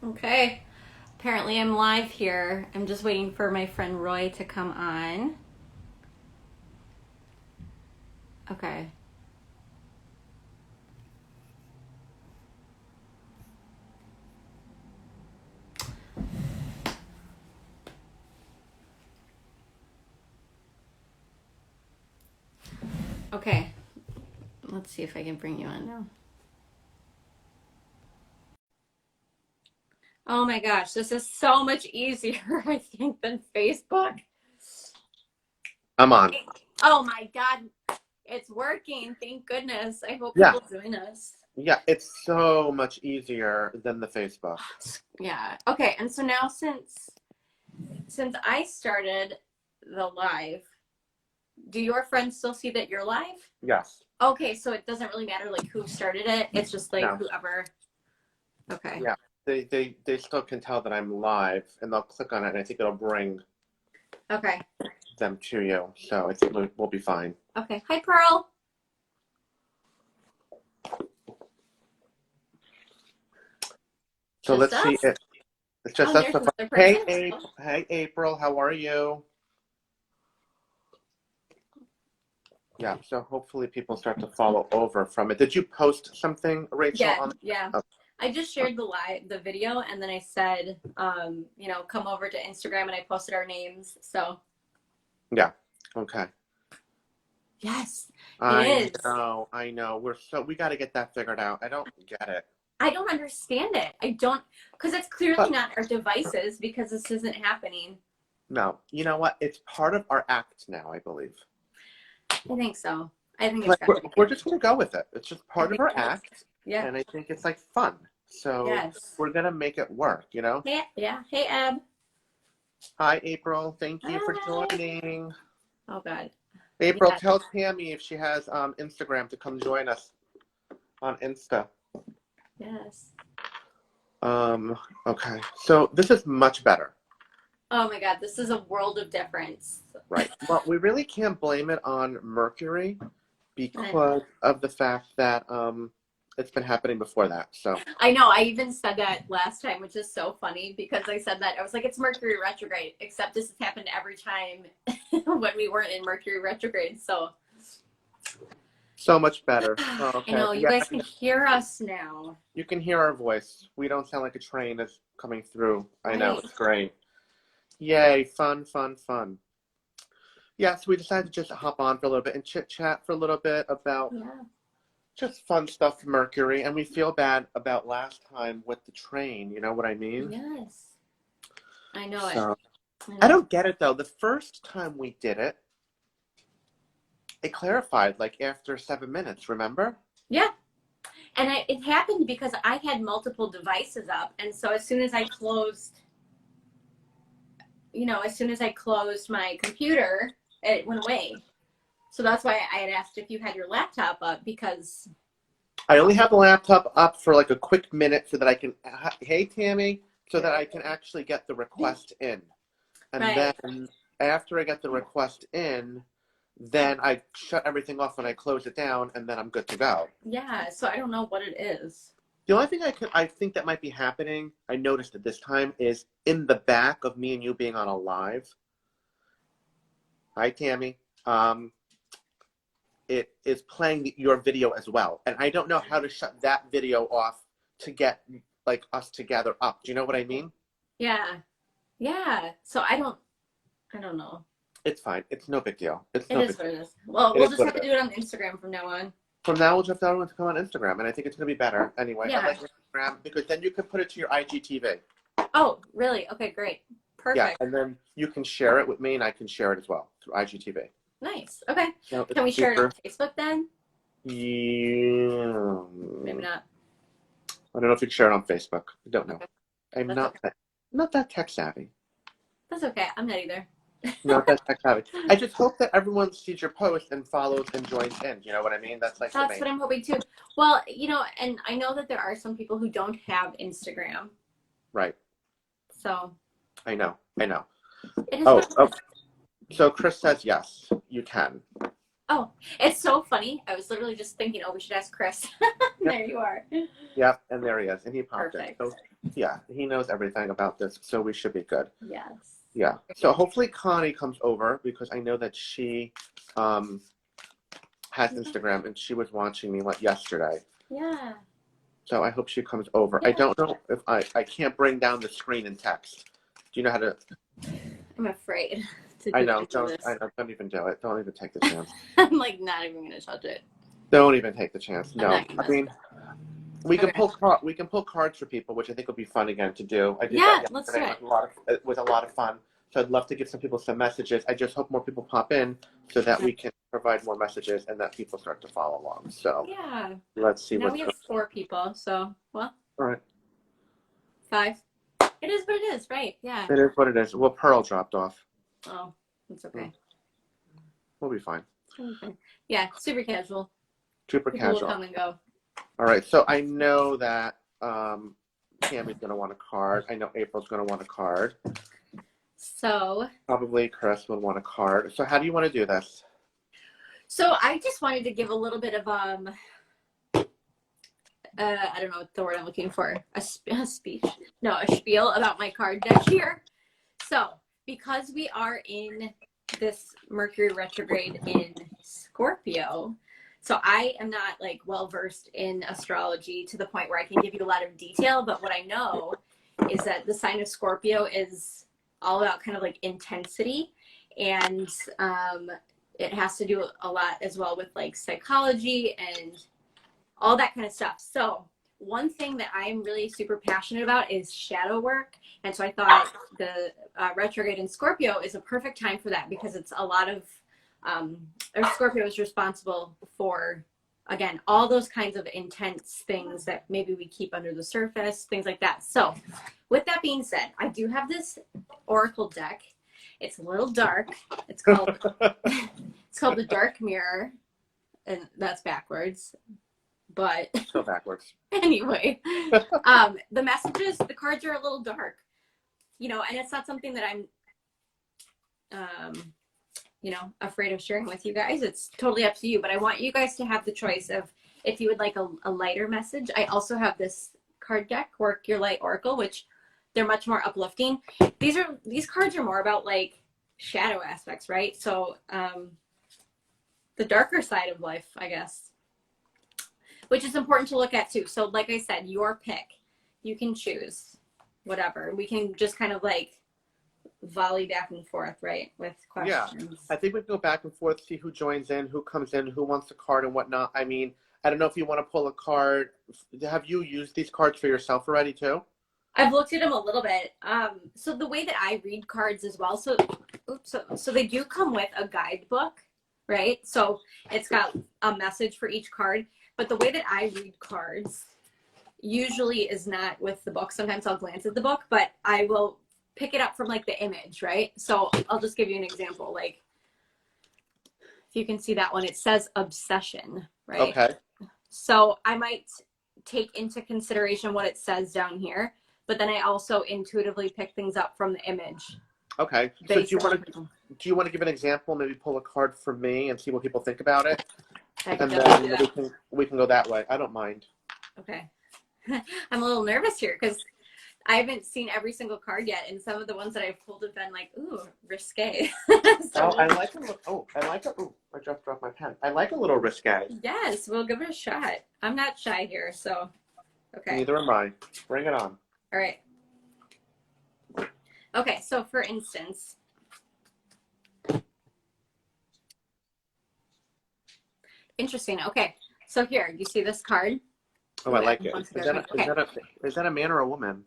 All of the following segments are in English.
Okay. Apparently I'm live here. I'm just waiting for my friend Roy to come on. Okay. Okay. Let's see if I can bring you on now. Oh my gosh, this is so much easier, I think, than Facebook. I'm on. Oh my God, it's working. Thank goodness. I hope Yeah, people join us. yeah, it's so much easier than the Facebook. Yeah. Okay, and so now since I started the live, do your friends still see that you're live? Yes. Okay, so it doesn't really matter like who started it. It's just like No. whoever. Okay. Yeah. They still can tell that I'm live, and they'll click on it, and I think it'll bring Okay. them to you. So I think we'll be fine. Okay. Hi, Pearl. So Just let's see us? it. It's just Oh, us there's so far. another Hey, person. Abe. Hey, April. How are you? Yeah. So hopefully people start to follow over from it. Did you post something, Rachel? Yeah, On? yeah. Oh, I just shared the video, and then I said, come over to Instagram, and I posted our names. So yeah. Okay. yes, it I is. know. I know. We got to get that figured out. I don't get it. I don't understand it. I don't, because it's clearly But not our devices because this isn't happening. no, you know what? It's part of our act now, I believe. I think so. I think it's Like got to be we're good. just gonna go with it. It's just I part of think our it is. act, Yeah. and I think it's like fun. So Yes. we're gonna make it work, you know? Hey, yeah. Hey, Ab. Hi, April. Thank you for Hi. joining. Oh God. April, Yeah. tell Tammy if she has Instagram to come join us on Insta. Yes. Okay. So this is much better. Oh my God, this is a world of difference. Right. Well, we really can't blame it on Mercury I because of the fact that it's been happening before that. So know. I even said that last time, which is so funny because I said that I was like, it's Mercury retrograde, except this has happened every time when we weren't in Mercury retrograde. so much better. Oh, I okay. know you Yeah, guys can hear us now. you can hear our voice. We don't sound like a train that's coming through. I know, Right. it's great. Yay, fun, fun, fun. Yeah, so we decided to just hop on for a little bit and chit chat for a little bit about Yeah. just fun stuff with Mercury. And we feel bad about last time with the train, you know what I mean? Yes. I know it. So I I know. don't get it though. The first time we did it, it clarified like after 7 minutes, remember? Yeah. And it happened because I had multiple devices up. And so as soon as I closed as soon as I closed my computer, it went away. So that's why I had asked if you had your laptop up because, I only have the laptop up for like a quick minute so that I can, hey Tammy, so that I can actually get the request in. And right. then after I get the request in, then I shut everything off and I close it down and then I'm good to go. Yeah. So I don't know what it is. The only thing I think that might be happening, I noticed at this time, is in the back of me and you being on a live. Hi Tammy. It is playing your video as well. And I don't know how to shut that video off to get like us together up. Do you know what I mean? Yeah. Yeah. So I don't know. It's fine. It's no big deal. It's It no is big what deal. it is. Well, It we'll is just what have it to is. do it on Instagram from now on. From now, we'll just have everyone to come on Instagram, and I think it's going to be better anyway. I Yeah. like Instagram because then you can put it to your IGTV. Oh, really? Okay, great. Yeah, Perfect. and then you can share it with me, and I can share it as well through IGTV. Nice. Okay. No, Can it's we share it on super. Facebook then? Yeah. Maybe not. I don't know if you can share it on Facebook. I don't know. Okay. I'm That's okay. not that tech savvy. That's okay. I'm not either. Not that tech savvy. I just hope that everyone sees your post and follows and joins in. You know what I mean? That's like the That's main. what I'm hoping too. Well, and I know that there are some people who don't have Instagram. Right. So I know. I know. it is Oh, what it oh. is. So Chris says yes, you can. Oh, it's so funny. I was literally just thinking, oh, we should ask Chris. Yep. There you are. Yep. And there he is, and he popped in. Perfect. So Yeah, he knows everything about this, so we should be good. Yes. Yeah. So hopefully Connie comes over because I know that she has Instagram and she was watching me yesterday. Yeah. So I hope she comes over. Yeah. I don't know if I can't bring down the screen and text. Do you know how to? I'm afraid to do I know. this. Don't even do it. Don't even take the chance. I'm like not even gonna touch it. Don't even take the chance. No. I'm not I mean, we can Okay. pull cards for people, which I think would be fun again to do. I did Yeah, that let's do yesterday. it. It was a lot of fun. So I'd love to give some people some messages. I just hope more people pop in so that we can provide more messages and that people start to follow along. So Yeah. let's see Now what's we going have 4 people, so well, on. All right. 5. It is what it is, right? Yeah. It is what it is. Well, Pearl dropped off. Oh, it's okay. We'll be fine. Okay. Yeah, super casual. Super People will casual. come and go. All right. So I know that Tammy's going to want a card. I know April's going to want a card. So Probably Chris would want a card. So how do you want to do this? So I just wanted to give a little bit of I don't know what the word I'm looking for. A speech. No, a spiel about my card deck here. So because we are in this Mercury retrograde in Scorpio, so I am not like well versed in astrology to the point where I can give you a lot of detail, but what I know is that the sign of Scorpio is all about kind of like intensity, and it has to do a lot as well with like psychology and all that kind of stuff. So one thing that I'm really super passionate about is shadow work. And so I thought the retrograde in Scorpio is a perfect time for that, because it's a lot of, or Scorpio is responsible for, again, all those kinds of intense things that maybe we keep under the surface, things like that. So with that being said, I do have this Oracle deck. It's a little dark. It's called the Dark Mirror, and that's backwards. But So backwards. Anyway, the messages, the cards are a little dark, and it's not something that I'm, afraid of sharing with you guys. It's totally up to you, but I want you guys to have the choice of if you would like a lighter message. I also have this card deck, Work Your Light Oracle, which they're much more uplifting. These cards are more about like shadow aspects, right? So, the darker side of life, I guess, which is important to look at too. So like I said, your pick, you can choose whatever. We can just kind of like volley back and forth, right? With questions. Yeah, I think we can go back and forth, see who joins in, who comes in, who wants a card and whatnot. I mean, I don't know if you want to pull a card. Have you used these cards for yourself already too? I've looked at them a little bit. So the way that I read cards as well, so they do come with a guidebook, right? So it's got a message for each card. But the way that I read cards usually is not with the book. Sometimes I'll glance at the book, but I will pick it up from like the image, right? So I'll just give you an example. Like if you can see that one, it says obsession, right? Okay. So I might take into consideration what it says down here, but then I also intuitively pick things up from the image. Okay. So do you want to give an example? Maybe pull a card for me and see what people think about it, and then we can go that way. I don't mind. Okay. I'm a little nervous here because I haven't seen every single card yet, and some of the ones that I've pulled have been like, ooh, risque. I like it. Oh, I just dropped my pen. I like a little risque. Yes, we'll give it a shot. I'm not shy here, so okay. Neither am I. Bring it on. All right. Okay, so for instance, interesting. Okay, so here, you see this card? Oh, I like it. Is that a man or a woman?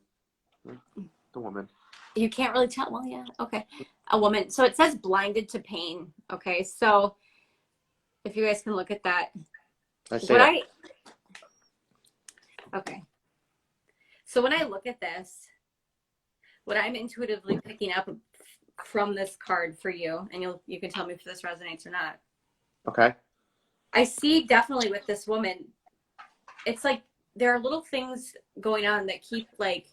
The woman. You can't really tell. Well, yeah. Okay. A woman. So it says blinded to pain. Okay. So if you guys can look at that. I see it. Okay. So when I look at this, what I'm intuitively picking up from this card for you, and you can tell me if this resonates or not. Okay. I see definitely with this woman, it's like there are little things going on that keep like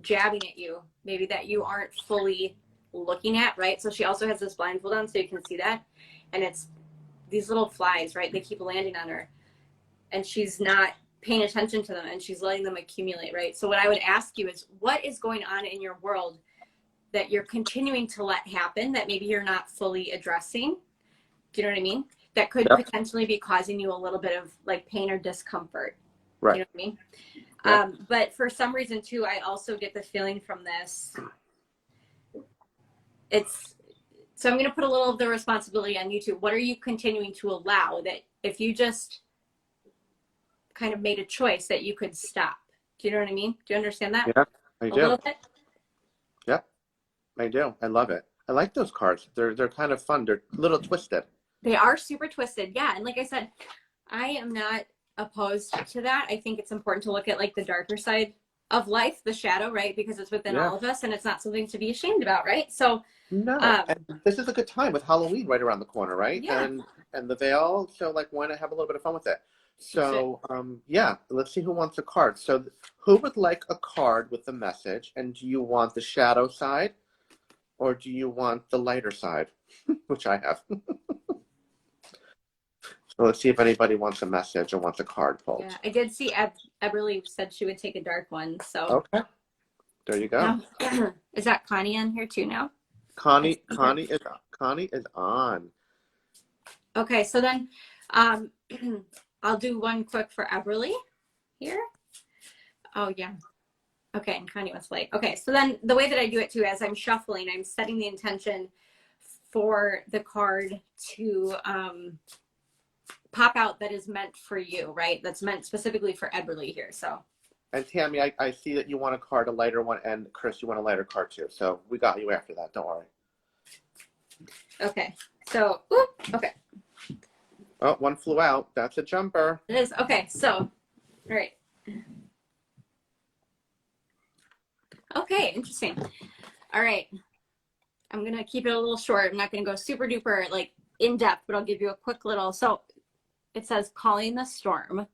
jabbing at you, maybe that you aren't fully looking at, right? So she also has this blindfold on so you can see that. And it's these little flies, right? They keep landing on her. And she's not paying attention to them and she's letting them accumulate, right? So what I would ask you is, what is going on in your world that you're continuing to let happen that maybe you're not fully addressing? Do you know what I mean? That could potentially be causing you a little bit of like pain or discomfort. Right. You know what I mean? Yeah. But for some reason too, I also get the feeling from this, so I'm going to put a little of the responsibility on you too. What are you continuing to allow that if you just kind of made a choice that you could stop? Do you know what I mean? Do you understand that? Yeah, I a do. little bit? Yeah, I do. I love it. I like those cards. They're kind of fun. They're a little twisted. They are super twisted. Yeah. And like I said, I am not opposed to that. I think it's important to look at like the darker side of life, the shadow, right? Because it's within all of us and it's not something to be ashamed about, right? So no, and this is a good time with Halloween right around the corner, right? Yeah. And the veil, so like why not have a little bit of fun with it? So yeah, let's see who wants a card. So who would like a card with the message, and do you want the shadow side or do you want the lighter side? Which I have. So let's see if anybody wants a message or wants a card pulled. Yeah, I did see Eberly said she would take a dark one. So okay, there you go. Is that Connie on here too now? Connie is on. Okay, so then I'll do one quick for Eberly here. Oh yeah. Okay, and Connie was like, okay, so then the way that I do it too, as I'm shuffling, I'm setting the intention for the card to pop out that is meant for you, right? That's meant specifically for Eberly here. So. And Tammy, I see that you want a card, a lighter one, and Chris, you want a lighter card too. So we got you after that. Don't worry. Okay. So, okay. Oh, one flew out. That's a jumper. It is. Okay. So, all right. Okay. Interesting. All right. I'm going to keep it a little short. I'm not going to go super duper like in depth, but I'll give you a quick little. So it says calling the storm.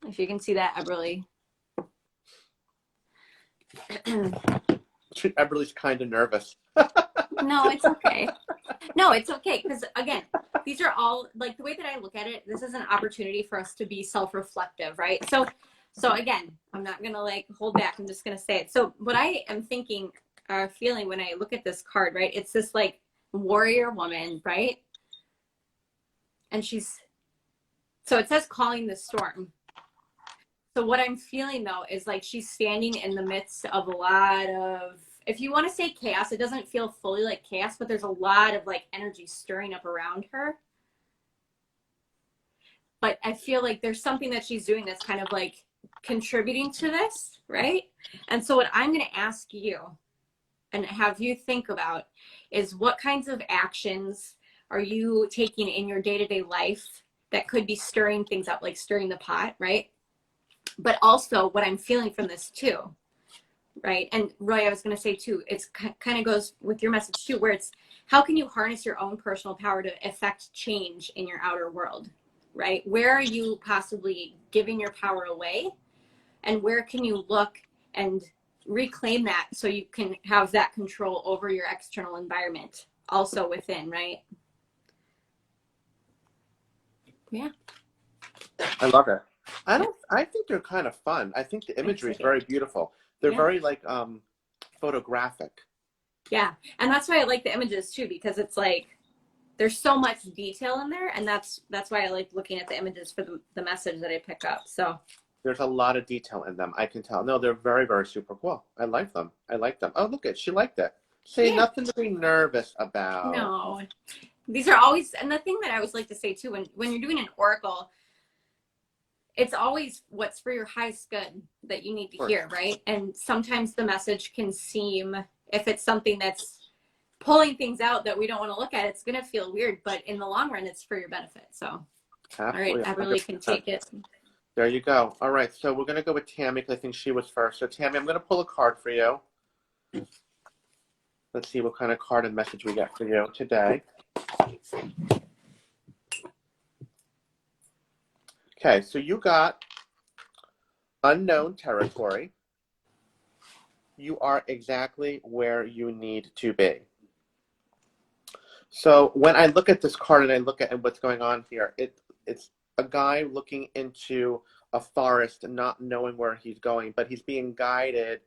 If you can see that, Eberly. Eberly's kind of nervous. No, it's okay. No, it's okay. Because again, these are all like the way that I look at it, this is an opportunity for us to be self-reflective, right? So again, I'm not going to like hold back. I'm just going to say it. So what I am thinking or feeling when I look at this card, right? It's this like warrior woman, right? And so it says calling the storm. So what I'm feeling though is like she's standing in the midst of a lot of, if you want to say chaos, it doesn't feel fully like chaos, but there's a lot of like energy stirring up around her. But I feel like there's something that she's doing that's kind of like contributing to this, right? And so what I'm going to ask you and have you think about is what kinds of actions are you taking in your day-to-day life that could be stirring things up, like stirring the pot, right? But also what I'm feeling from this too, right? And Roy, I was going to say too, it's kind of goes with your message too, where it's how can you harness your own personal power to affect change in your outer world, right? Where are you possibly giving your power away? And where can you look and reclaim that so you can have that control over your external environment also within, right? Yeah. I love it. I think they're kind of fun. I think the imagery is very beautiful. They're very like photographic. Yeah. And that's why I like the images too, because it's like there's so much detail in there, and that's why I like looking at the images for the message that I pick up. So there's a lot of detail in them. I can tell. No, they're very, very super cool. I like them. I like them. Oh, look at, she liked it. Say nothing to be nervous about. No, these are always, and the thing that I always like to say too, when you're doing an oracle, it's always what's for your highest good that you need to hear, right? And sometimes the message can seem, if it's something that's pulling things out that we don't want to look at, it's going to feel weird, but in the long run, it's for your benefit. So, absolutely. All right, I really can take it. There you go. All right, so we're going to go with Tammy because I think she was first. So Tammy, I'm going to pull a card for you. Let's see what kind of card and message we get for you today. Okay, so you got unknown territory. You are exactly where you need to be. So when I look at this card and I look at what's going on here, it's a guy looking into a forest and not knowing where he's going, but he's being guided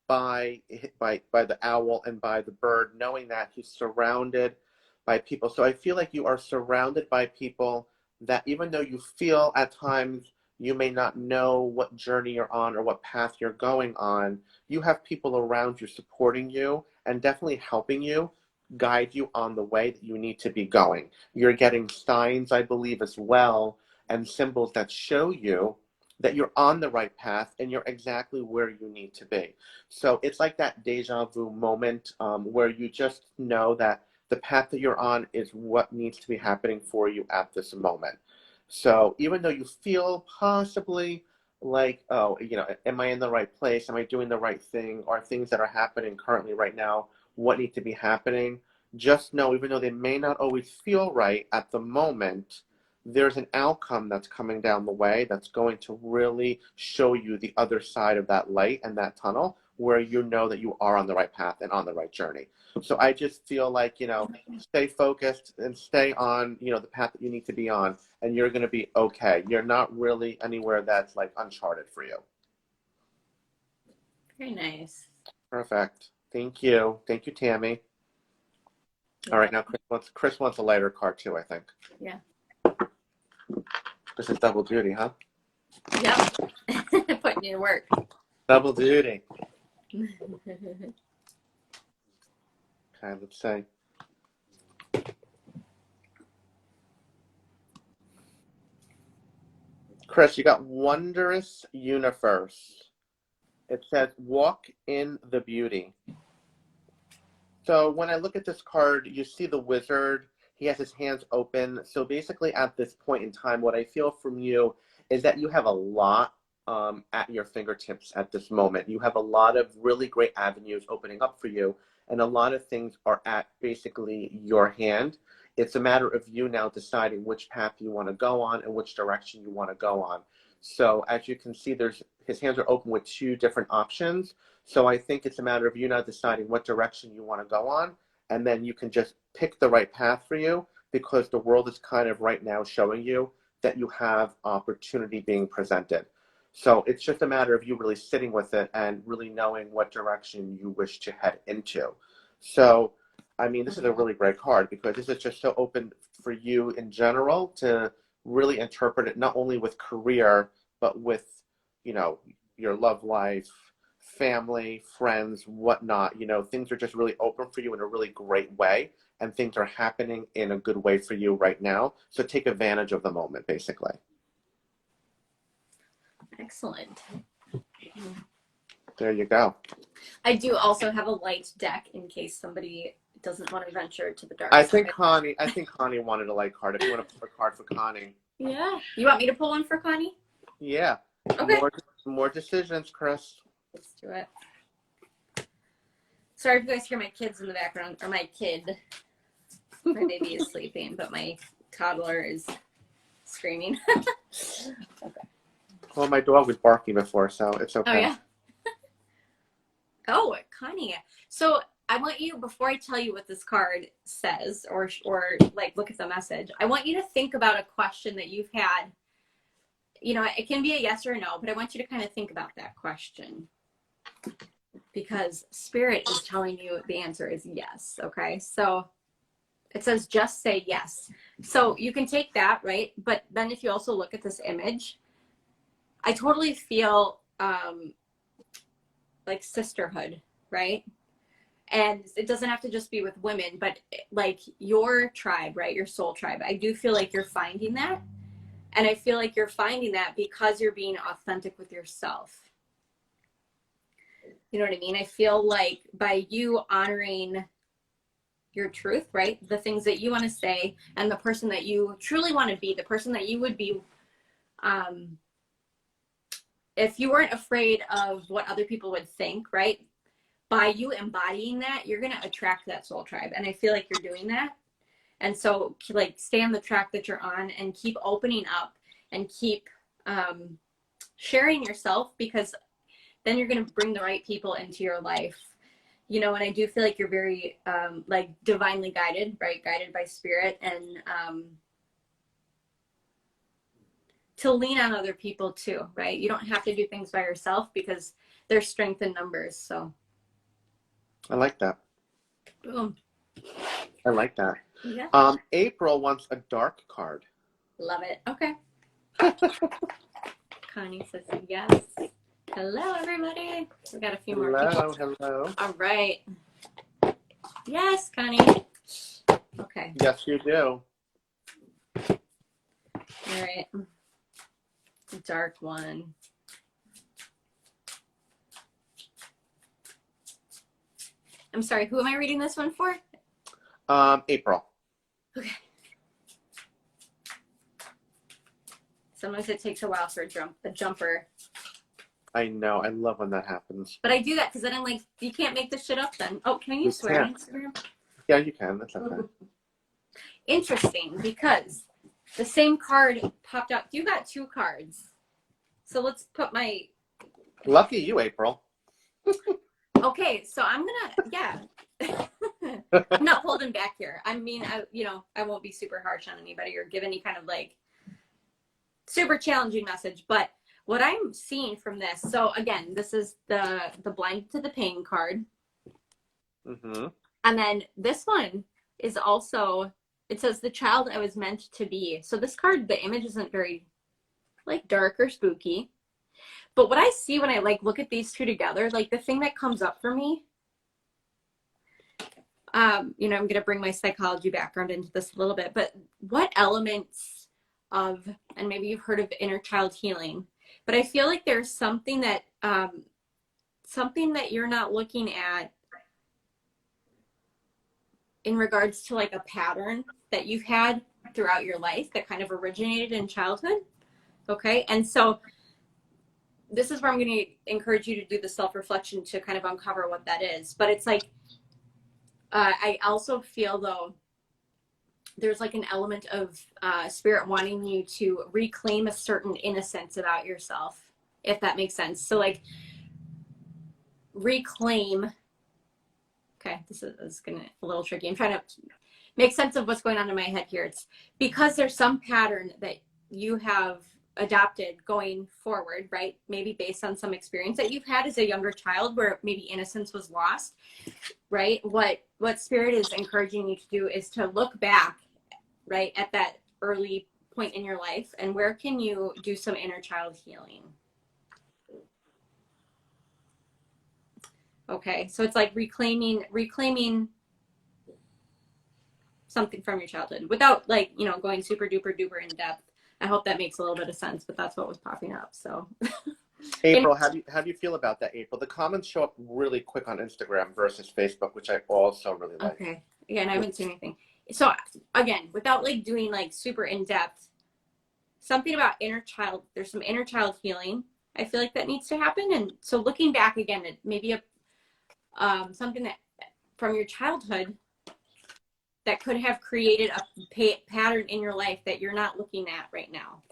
by the owl and by the bird, knowing that he's surrounded by people. So I feel like you are surrounded by people that, even though you feel at times you may not know what journey you're on or what path you're going on, you have people around you supporting you and definitely helping you, guide you on the way that you need to be going. You're getting signs, I believe, as well, and symbols that show you that you're on the right path and you're exactly where you need to be. So it's like that deja vu moment, where you just know that the path that you're on is what needs to be happening for you at this moment. So even though you feel possibly like, oh, am I in the right place? Am I doing the right thing? Or things that are happening currently right now, what need to be happening? Just know, even though they may not always feel right at the moment, there's an outcome that's coming down the way that's going to really show you the other side of that light and that tunnel, where you know that you are on the right path and on the right journey. So I just feel like, stay focused and stay on, the path that you need to be on, and you're going to be okay. You're not really anywhere that's like uncharted for you. Very nice. Perfect. Thank you. Thank you, Tammy. All right, now Chris wants a lighter card too, I think. Yeah. This is double duty, huh? Yep. Putting you to work. Double duty. Okay, let's see. Chris, you got Wondrous Universe. It says, walk in the beauty. So when I look at this card, you see the wizard. He has his hands open. So basically at this point in time, what I feel from you is that you have a lot at your fingertips at this moment. You have a lot of really great avenues opening up for you, and a lot of things are at basically your hand. It's a matter of you now deciding which path you want to go on and which direction you want to go on. So as you can see, his hands are open with two different options. So I think it's a matter of you now deciding what direction you want to go on, and then you can just pick the right path for you, because the world is kind of right now showing you that you have opportunity being presented. So it's just a matter of you really sitting with it and really knowing what direction you wish to head into. So, I mean, this is a really great card, because this is just so open for you in general to really interpret it, not only with career, but with, your love life, family, friends, whatnot. Things are just really open for you in a really great way, and things are happening in a good way for you right now. So take advantage of the moment, basically. Excellent. There you go. I do also have a light deck in case somebody doesn't want to venture to the dark I side. think Connie wanted a light card. If you want to put a card for Connie. Yeah. You want me to pull one for Connie? Yeah. Okay. More decisions, Chris. Let's do it. Sorry if you guys hear my kids in the background, or my kid. My baby is sleeping, but my toddler is screaming. Okay. Well, my dog was barking before, so it's okay. Oh, yeah. Oh, Connie. So I want you, before I tell you what this card says, or like look at the message, I want you to think about a question that you've had. It can be a yes or a no, but I want you to kind of think about that question, because Spirit is telling you the answer is yes. Okay. So it says, just say yes. So you can take that, right? But then if you also look at this image, I totally feel like sisterhood, right? And it doesn't have to just be with women, but like your tribe, right? Your soul tribe. I do feel like you're finding that. And I feel like you're finding that because you're being authentic with yourself. You know what I mean? I feel like by you honoring your truth, right? The things that you want to say, and the person that you truly want to be, the person that you would be, if you weren't afraid of what other people would think, right? By you embodying that, you're going to attract that soul tribe. And I feel like you're doing that. And so like stay on the track that you're on and keep opening up and keep sharing yourself, because then you're going to bring the right people into your life. And I do feel like you're very like divinely guided, right? Guided by Spirit. And to lean on other people too, right? You don't have to do things by yourself because there's strength in numbers. So I like that. boom. I like that. Yeah. April wants a dark card. Love it. Okay. Connie says yes. Hello, everybody. We got a few more people. Hello. All right. Yes, Connie. Okay. Yes, you do. All right. Dark one. I'm sorry, who am I reading this one for? April. Okay. Sometimes it takes a while for a jumper. I know. I love when that happens. But I do that because then I'm like, you can't make this shit up then. Oh, can you swear on Instagram? Yeah, you can. That's okay. Interesting, because the same card popped out. You got 2 cards. So let's put my... Lucky you, April. Okay, so I'm gonna, yeah. I'm not holding back here. I mean, I won't be super harsh on anybody or give any kind of like super challenging message. But what I'm seeing from this, so again, this is the blind to the pain card. Mm-hmm. And then this one is also, it says the child I was meant to be. So this card, the image isn't very like dark or spooky. But what I see when I like look at these two together, like the thing that comes up for me, I'm going to bring my psychology background into this a little bit, but what elements of, and maybe you've heard of inner child healing, but I feel like there's something that you're not looking at in regards to like a pattern that you've had throughout your life that kind of originated in childhood. Okay. And so this is where I'm going to encourage you to do the self-reflection to kind of uncover what that is. But it's like, I also feel though, there's like an element of spirit wanting you to reclaim a certain innocence about yourself, if that makes sense. So like reclaim, okay, this is gonna a little tricky. I'm trying to make sense of what's going on in my head here. It's because there's some pattern that you have adopted going forward, right? Maybe based on some experience that you've had as a younger child where maybe innocence was lost, right? What spirit is encouraging you to do is to look back, right, at that early point in your life and where can you do some inner child healing. Okay, so it's like reclaiming something from your childhood without like, going super duper duper in depth. I hope that makes a little bit of sense, but that's what was popping up. So April, how do you feel about that, April? The comments show up really quick on Instagram versus Facebook, which I also really like. Okay. Again, I haven't seen anything. So again, without like doing like super in depth, something about inner child, there's some inner child healing. I feel like that needs to happen. And so looking back again, it maybe something that from your childhood that could have created a pattern in your life that you're not looking at right now.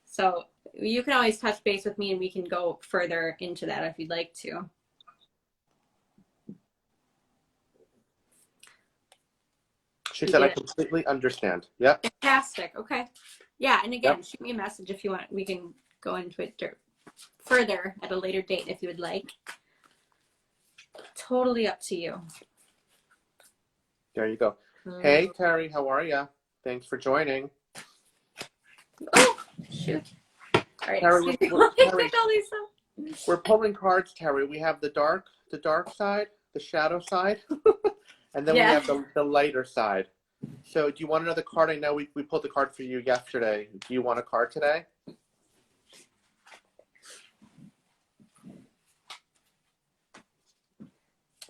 So you can always touch base with me and we can go further into that if you'd like to. She said, I completely understand. Yep. Fantastic. Okay. Yeah. And again, Yep. Shoot me a message if you want. We can go into it further at a later date if you would like. Totally up to you. There you go. Hey, Terry, how are you? Thanks for joining. Oh, shoot. All right. Terry, we're pulling cards, Terry. We have the dark side, the shadow side, and then we have the lighter side. So do you want another card? I know we pulled the card for you yesterday. Do you want a card today?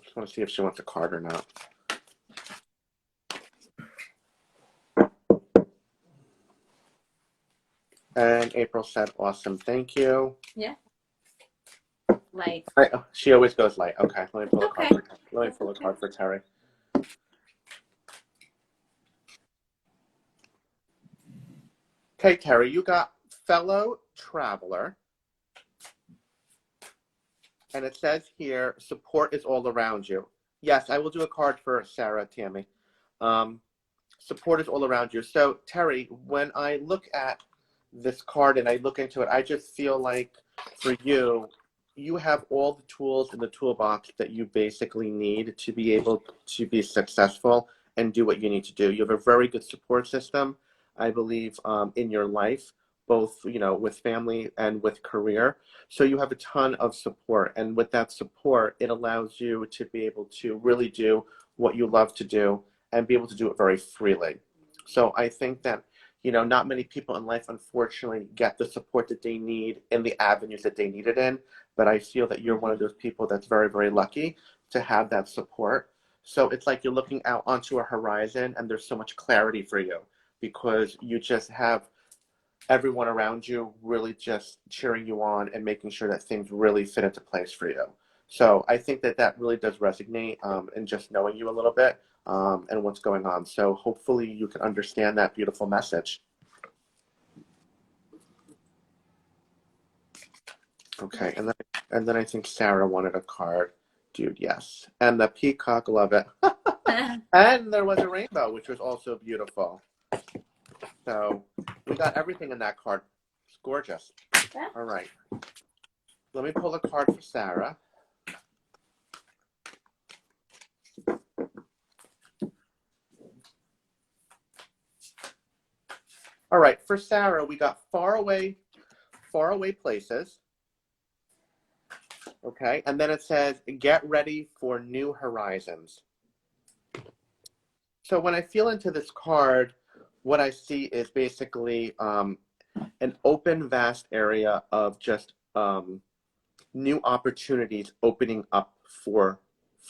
Just want to see if she wants a card or not. And April said, awesome. Thank you. Yeah. Light. She always goes light. Okay. Let me pull a card. Let me pull a card for Terry. Okay, Terry, you got fellow traveler. And it says here, support is all around you. Yes, I will do a card for Sarah, Tammy. Support is all around you. So, Terry, when I look at this card and I look into it, I just feel like for you, you have all the tools in the toolbox that you basically need to be able to be successful and do what you need to do. You have a very good support system, I believe, in your life, both, you know, with family and with career. So you have a ton of support. And with that support, it allows you to be able to really do what you love to do and be able to do it very freely. So I think that, you know, not many people in life, unfortunately, get the support that they need in the avenues that they need it in. But I feel that you're one of those people that's very, very lucky to have that support. So it's like you're looking out onto a horizon and there's so much clarity for you because you just have everyone around you really just cheering you on and making sure that things really fit into place for you. So I think that that really does resonate in just knowing you a little bit and what's going on. So hopefully you can understand that beautiful message. Okay, and then I think Sarah wanted a card. Dude, yes. And the peacock, love it. And there was a rainbow, which was also beautiful. So we got everything in that card. It's gorgeous. Yeah. All right. Let me pull a card for Sarah. All right, for Sarah, we got far away places. Okay, and then it says, get ready for new horizons. So when I feel into this card, what I see is basically an open, vast area of just new opportunities opening up for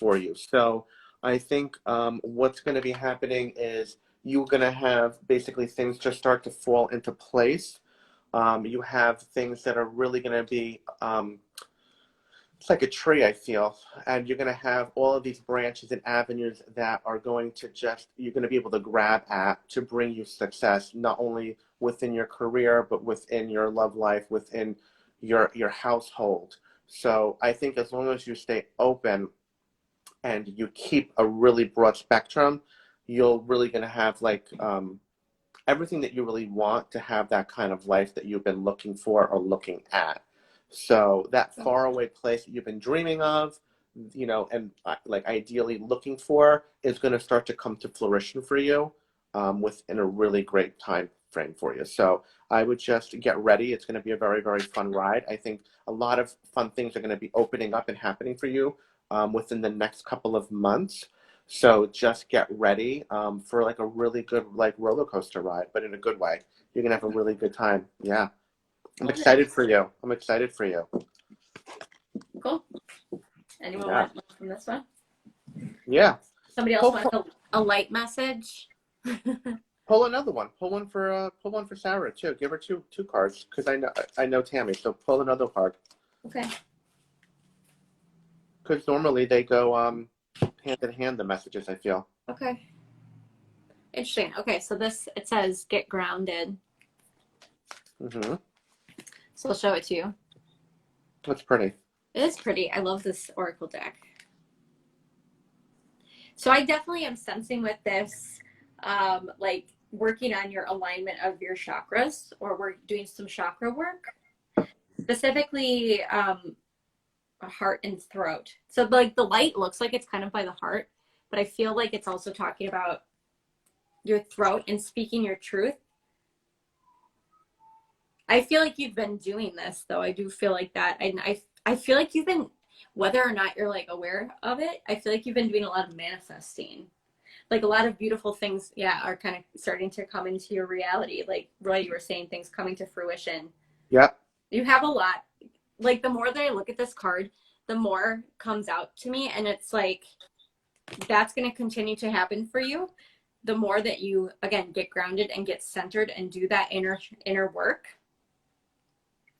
you. So I think what's going to be happening is you're going to have basically things just start to fall into place. You have things that are really going to be it's like a tree, I feel, and you're going to have all of these branches and avenues that are going to just, you're going to be able to grab at to bring you success, not only within your career, but within your love life, within your household. So I think as long as you stay open and you keep a really broad spectrum, you're really going to have like everything that you really want to have that kind of life that you've been looking for or looking at. So that faraway place that you've been dreaming of, you know, and like ideally looking for is going to start to come to fruition for you within a really great time frame for you. So I would just get ready. It's going to be a very, very fun ride. I think a lot of fun things are going to be opening up and happening for you within the next couple of months. So just get ready for like a really good like roller coaster ride, but in a good way. You're going to have a really good time. Yeah. I'm excited for you. I'm excited for you. Cool. Anyone want one from this one? Yeah. Somebody else want a light message? Pull another one. Pull one for Sarah too. Give her two cards because I know Tammy. So pull another card. Okay. Because normally they go hand in hand, the messages, I feel. Okay. Interesting. Okay, so this it says get grounded. Mm-hmm. So I'll show it to you. That's pretty. It is pretty. I love this oracle deck. So I definitely am sensing with this, like working on your alignment of your chakras, or we're doing some chakra work, specifically heart and throat. So like the light looks like it's kind of by the heart, but I feel like it's also talking about your throat and speaking your truth. I feel like you've been doing this though. I do feel like that. And I feel like you've been, whether or not you're like aware of it, I feel like you've been doing a lot of manifesting. Like a lot of beautiful things, yeah, are kind of starting to come into your reality. Like Roy, you were saying, things coming to fruition. Yep. You have a lot. Like the more that I look at this card, the more comes out to me. And it's like, that's going to continue to happen for you. The more that you, again, get grounded and get centered and do that inner work.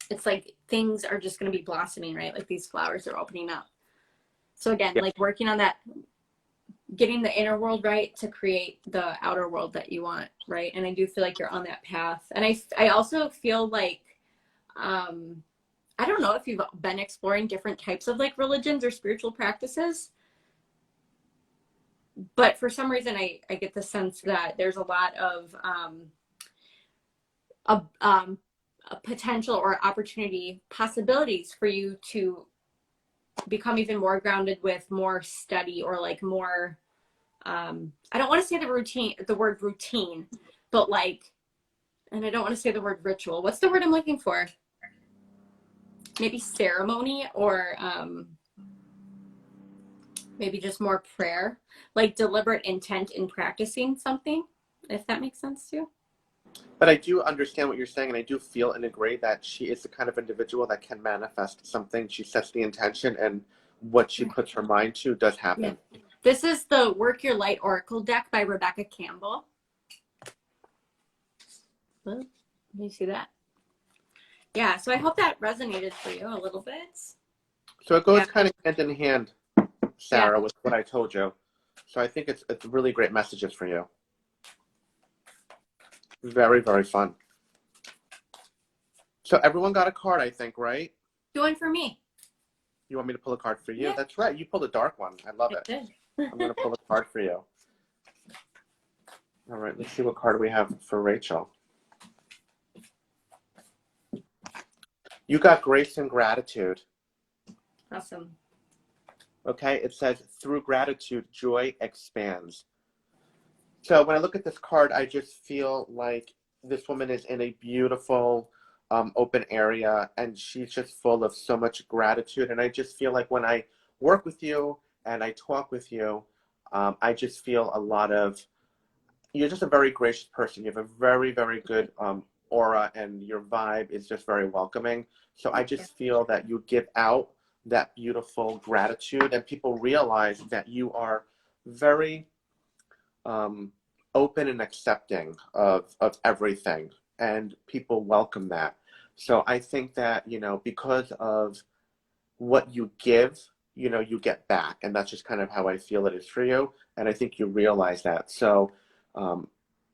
It's like things are just going to be blossoming, right? Like these flowers are opening up. So again, like working on that, getting the inner world right to create the outer world that you want, right? And I do feel like you're on that path. And I also feel like, I don't know if you've been exploring different types of like religions or spiritual practices, but for some reason I get the sense that there's a lot of a potential or opportunity, possibilities for you to become even more grounded with more study or like more, I don't want to say the word routine, but like, and I don't want to say the word ritual. What's the word I'm looking for? Maybe ceremony, or maybe just more prayer, like deliberate intent in practicing something, if that makes sense too. But I do understand what you're saying, and I do feel and agree that she is the kind of individual that can manifest something. She sets the intention, and what she puts her mind to does happen. Yeah. This is the Work Your Light Oracle deck by Rebecca Campbell. Can you see that? Yeah, so I hope that resonated for you a little bit. So it goes kind of hand in hand, Sarah, with what I told you. So I think it's really great messages for you. Very, very fun. So everyone got a card, I think, right? Doing for me. You want me to pull a card for you? Yeah. That's right. You pulled a dark one. I love it. Good. I'm going to pull a card for you. All right, let's see what card we have for Rachel. You got grace and gratitude. Awesome. Okay, it says, through gratitude, joy expands. So when I look at this card, I just feel like this woman is in a beautiful, open area, and she's just full of so much gratitude. And I just feel like when I work with you and I talk with you, I just feel a lot of, you're just a very gracious person. You have a very, very good aura, and your vibe is just very welcoming. So I just feel that you give out that beautiful gratitude, and people realize that you are very open and accepting of everything, and people welcome that. So I think that, because of what you give, you get back, and that's just kind of how I feel it is for you, and I think you realize that. So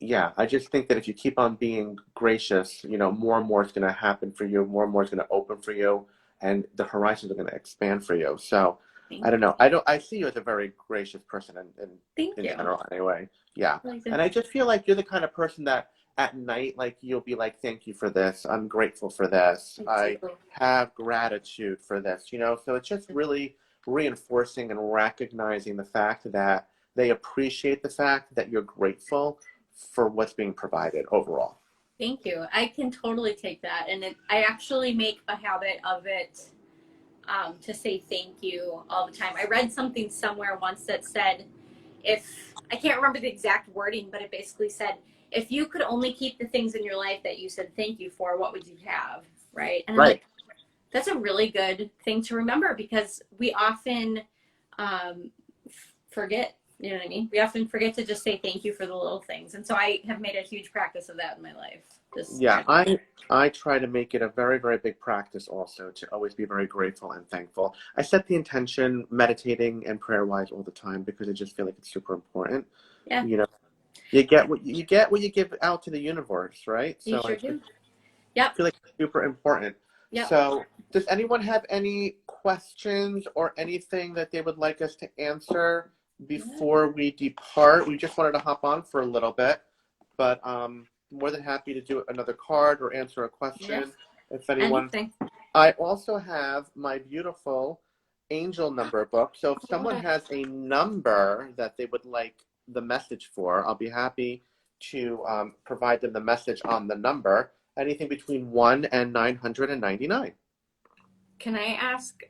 yeah, I just think that if you keep on being gracious, more and more is going to happen for you, more and more is going to open for you, and the horizons are going to expand for you. So I don't know. I see you as a very gracious person in general anyway. Yeah. And I just feel like you're the kind of person that at night, like, you'll be like, thank you for this. I'm grateful for this. I have gratitude for this, so it's just really reinforcing and recognizing the fact that they appreciate the fact that you're grateful for what's being provided overall. Thank you. I can totally take that. And I actually make a habit of it to say thank you all the time. I read something somewhere once that said, I can't remember the exact wording, but it basically said, if you could only keep the things in your life that you said thank you for, what would you have? Right. And right. That's a really good thing to remember, because we often forget. You know what I mean? We often forget to just say thank you for the little things. And so I have made a huge practice of that in my life. I try to make it a very, very big practice also to always be very grateful and thankful. I set the intention meditating and prayer-wise all the time, because I just feel like it's super important. Yeah. You get what you give out to the universe, right? You sure do. Yep. I feel like it's super important. Yep. So does anyone have any questions or anything that they would like us to answer before we depart? We just wanted to hop on for a little bit, but more than happy to do another card or answer a question. If anyone. Anything. I also have my beautiful angel number book. So if someone has a number that they would like the message for, I'll be happy to provide them the message on the number. Anything between 1 and 999. Can I ask?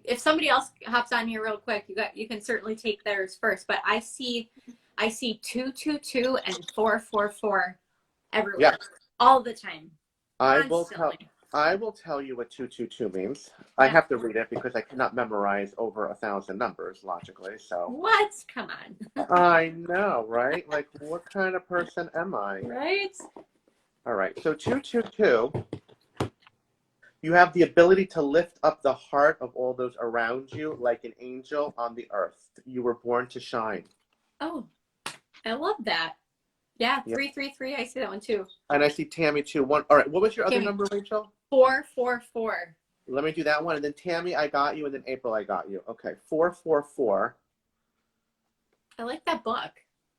If somebody else hops on here real quick, you can certainly take theirs first. But I see 222 and 444 everywhere, all the time. I will tell you what 222 means. I have to read it because I cannot memorize over 1,000 numbers logically. So what? Come on. I know, right? Like, what kind of person am I? Right. All right. So 222. You have the ability to lift up the heart of all those around you like an angel on the earth. You were born to shine. Oh, I love that. Yeah, 333. I see that one too. And I see Tammy too. All right. What was your Tammy. other number, Rachel? 444. Let me do that one. And then Tammy, I got you. And then April, I got you. Okay. 444. I like that book.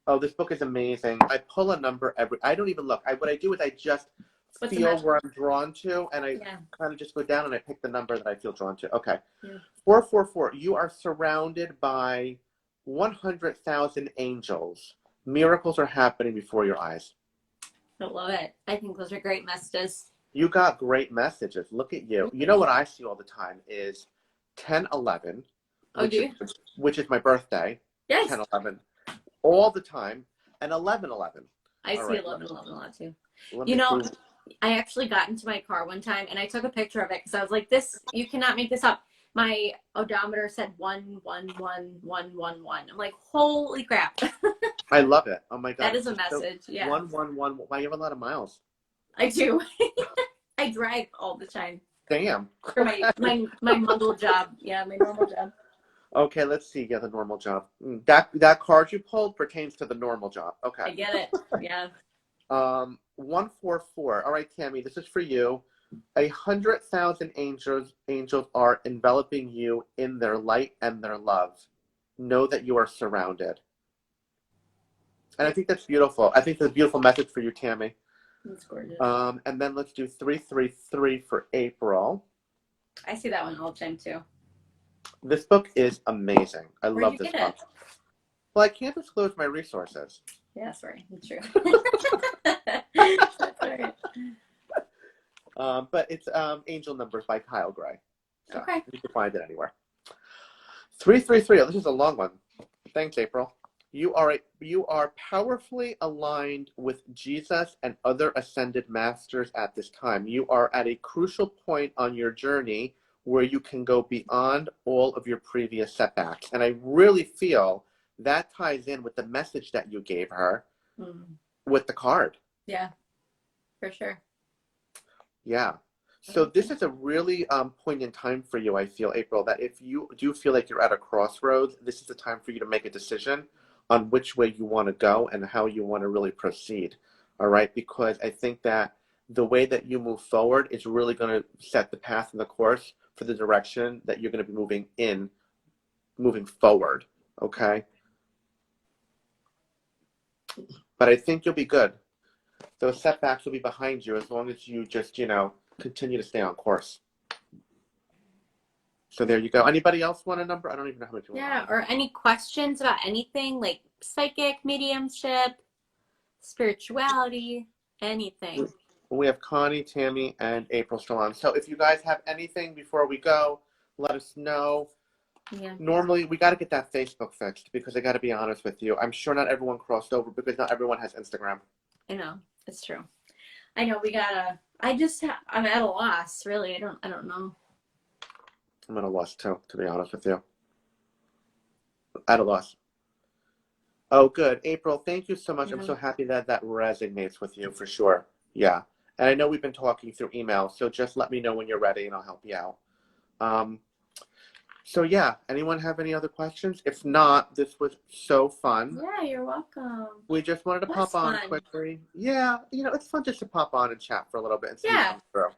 Oh, this book is amazing. I pull a number I don't even look. What I do is I just What's the feel magic? where I'm drawn to, and I Yeah. kind of just go down and I pick the number that I feel drawn to. Okay. Yeah. 444. You are surrounded by 100,000 angels. Miracles are happening before your eyes. I love it. I think those are great messages. You got great messages. Look at you. You know what I see all the time is 1011, Oh, do you? which is my birthday. Yes. 1011 all the time, and 1111. I All see right, 1111 a lot too. let You me know, prove. I actually got into my car one time and I took a picture of it because I was like, this, you cannot make this up. My odometer said 111111. I'm like, holy crap. I love it. Oh my God. That is a It's just message. Yeah. 111. Wow, you have a lot of miles. I do. I drive all the time Damn. for my muggle job. Yeah, my normal job. Okay, let's see. Yeah, the normal job. That card you pulled pertains to the normal job. I Okay. get it. Yeah. 144. All right, Tammy, this is for you. 100,000 angels are enveloping you in their light and their love. Know that you are surrounded. And I think that's beautiful. I think that's a beautiful message for you, Tammy. That's gorgeous. And then let's do 333 for April. I see that one all the time too. This book is amazing. I Where'd love you this get book. it? Well, I can't disclose my resources. Yeah, sorry. That's true. That's all right. But it's Angel Numbers by Kyle Gray. So Okay. you can find it anywhere. 333. Oh, this is a long one. Thanks, April. You are powerfully aligned with Jesus and other ascended masters at this time. You are at a crucial point on your journey where you can go beyond all of your previous setbacks. And I really feel that ties in with the message that you gave her with the card. Yeah, for sure. Yeah. So this is a really poignant time for you, I feel, April, that if you do feel like you're at a crossroads, this is the time for you to make a decision on which way you want to go and how you want to really proceed. All right? Because I think that the way that you move forward is really going to set the path and the course for the direction that you're going to be moving forward. Okay? But I think you'll be good. Those setbacks will be behind you as long as you just, continue to stay on course. So there you go. Anybody else want a number? I don't even know how much you want. Yeah, or any questions about anything like psychic, mediumship, spirituality, anything. We have Connie, Tammy, and April still on. So if you guys have anything before we go, let us know. Yeah. Normally, we got to get that Facebook fixed because I got to be honest with you. I'm sure not everyone crossed over because not everyone has Instagram. I know, it's true. I know I'm at a loss, really. I don't know. I'm at a loss too, to be honest with you. At a loss. Oh, good. April, thank you so much. Yeah. I'm so happy that resonates with you for sure. Yeah. And I know we've been talking through email, so just let me know when you're ready and I'll help you out. So yeah, anyone have any other questions? If not, this was so fun. Yeah, you're welcome. We just wanted to pop on quickly. Yeah, it's fun just to pop on and chat for a little bit and see what comes through.